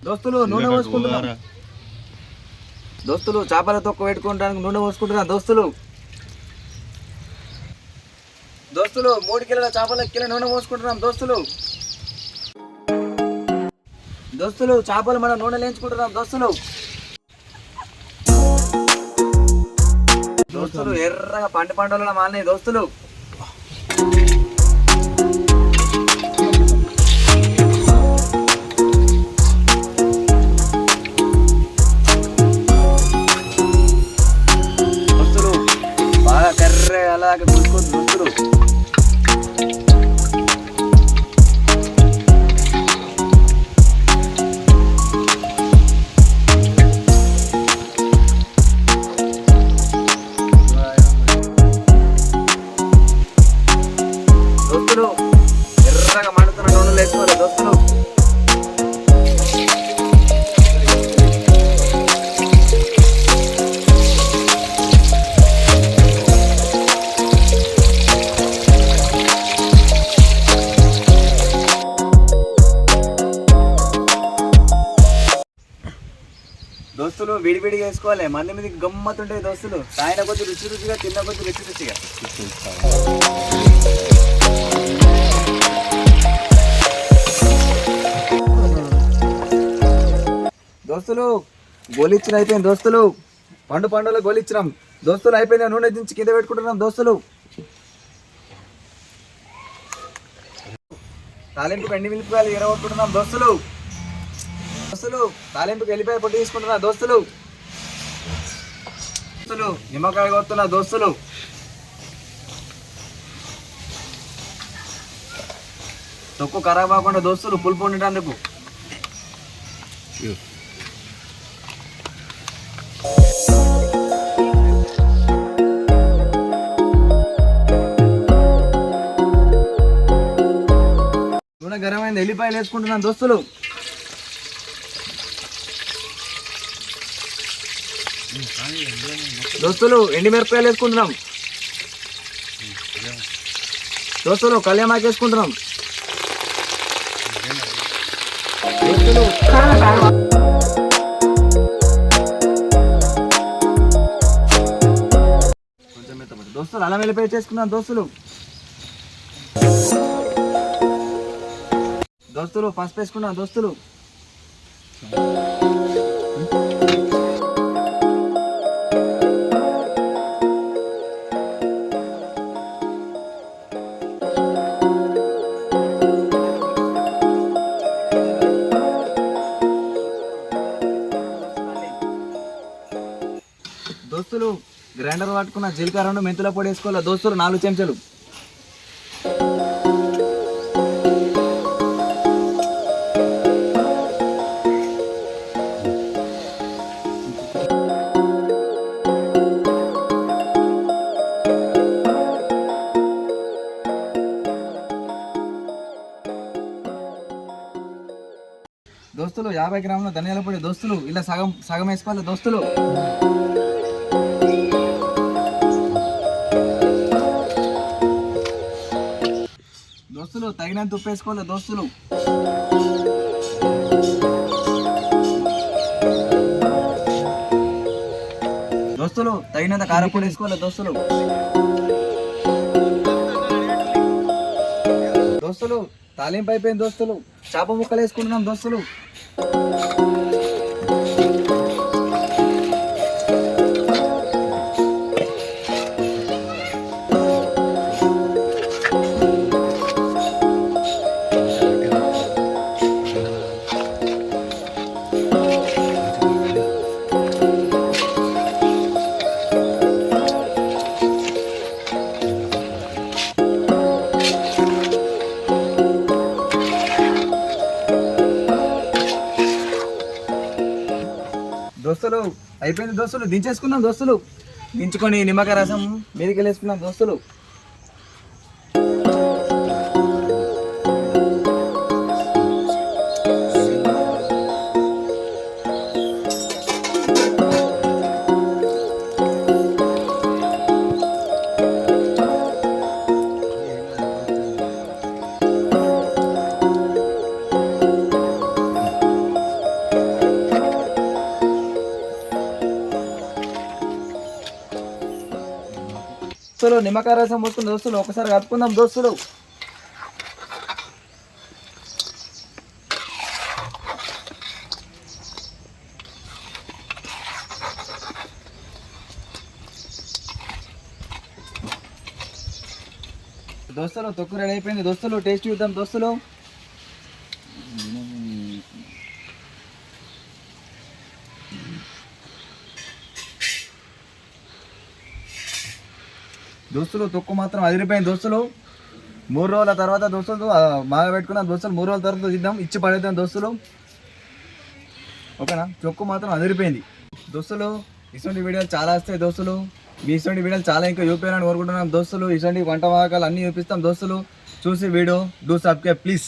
దోస్తులు నూనె పోసుకుంటున్నాం. దోస్తులు చేపల తొక్క పెట్టుకోవడానికి నూనె పోసుకుంటున్నాం. దోస్తులు 3 కిలోల చేపల కిలో నూనె పోసుకుంటున్నాం. దోస్తులు చేపలు మనం నూనె లేంచుకుంటున్నాం. దోస్తులు ఎర్రగా పండులో మాలినాయి. దోస్తులు బాగా కర్ర అలాగే గుర్తుకోవచ్చు. దోస్తులు ఎర్రగా మండుతున్న నూనెలు వేసుకోవాలి. దోస్తులు దోస్తులు విడివిడిగా వేసుకోవాలి. మంది మీదకి గమ్మత్తుంటాయి. దోస్తులు తాగిన కొద్ది రుచిగా, తిన్న కొద్ది రుచిగా. దోస్తులు గోలిచ్చిన అయిపోయింది. దోస్తులు పండులో గోలిచ్చినాం. దోస్తులు అయిపోయింది. నూనె దించి కింద పెట్టుకుంటున్నాం. దోస్తులు తాలింపుకి ఎండి మిరపకాయలు ఎరగొట్టుకుంటున్నాం. దోస్తులు తాలింపుకి వెళ్ళిపోయి పొట్టి తీసుకుంటున్నా. దోస్తులు నిమ్మకాయ కొడుతున్నా. దోస్తులు తొక్కు ఖరాబ్ కాకుండా దోస్తులు పులుపు ఉండేటందుకు. నూనె గరం అయింది. ఎల్లిపాయలు వేసుకుంటున్నాను. దోస్తులు ఎండి మిరపకాయలు వేసుకుంటున్నాం. దోస్తులు కళ్యామాకు వేసుకుంటున్నాం. దోస్తులు అల్లం వెల్లిపాయ చేసుకున్నాం. దోస్తులు పసుపు వేసుకున్నాం. దోస్తులు గ్రైండర్ పట్టుకున్న జీలకర్ర మెంతుల పొడి వేసుకోవాలి. దోస్తులు 4 చెంచాలు. దోస్తులు 50 గ్రాముల ధనియాల పొడి. దోస్తులు ఇలా సగం వేసుకోవాలి. దోస్తులు తగినంత ఉప్పు వేసుకోవాలి. దోస్తులు తగినంత కారపొడి వేసుకోవాలి. దోస్తులు తాలింపు అయిపోయింది. దోస్తులు చేప ముక్కలు వేసుకుంటున్నాం. దోస్తులు అయిపోయింది. దోస్తులు దించేసుకున్నాం. దోస్తులు దించుకొని నిమ్మకాయ రసం మీదకి వెళ్ళేసుకున్నాం. దోస్తులు దోస్తులు నిమ్మకాయ రసం పోసుకుని దోస్తులు ఒకసారి కలుపుకుందాం దోస్తులు. దోస్తులు తొక్కు రెడీ అయిపోయింది దోస్తులు, టేస్ట్ చూద్దాం దోస్తులు. దోస్తులు తొక్కు మాత్రం అదిరిపోయింది దోస్తులు. 3 రోజుల తర్వాత దోస్తులు బాగా పెట్టుకున్నాం దోస్తులు. 3 రోజుల తర్వాత ఇద్దాం, ఇచ్చి పడేద్దాం దోస్తులు. ఓకేనా, తొక్కు మాత్రం అదిరిపోయింది దోస్తులు. ఇటువంటి వీడియోలు చాలా వస్తాయి దోస్తులు. మీ ఇటువంటి వీడియోలు చాలా ఇంకా చూపించాలని కోరుకుంటున్నాం దోస్తులు. ఇటువంటి వంట వాహకాలు అన్నీ చూపిస్తాం దోస్తులు. చూసి వీడియో డూ సబ్స్క్రైబ్ ప్లీజ్.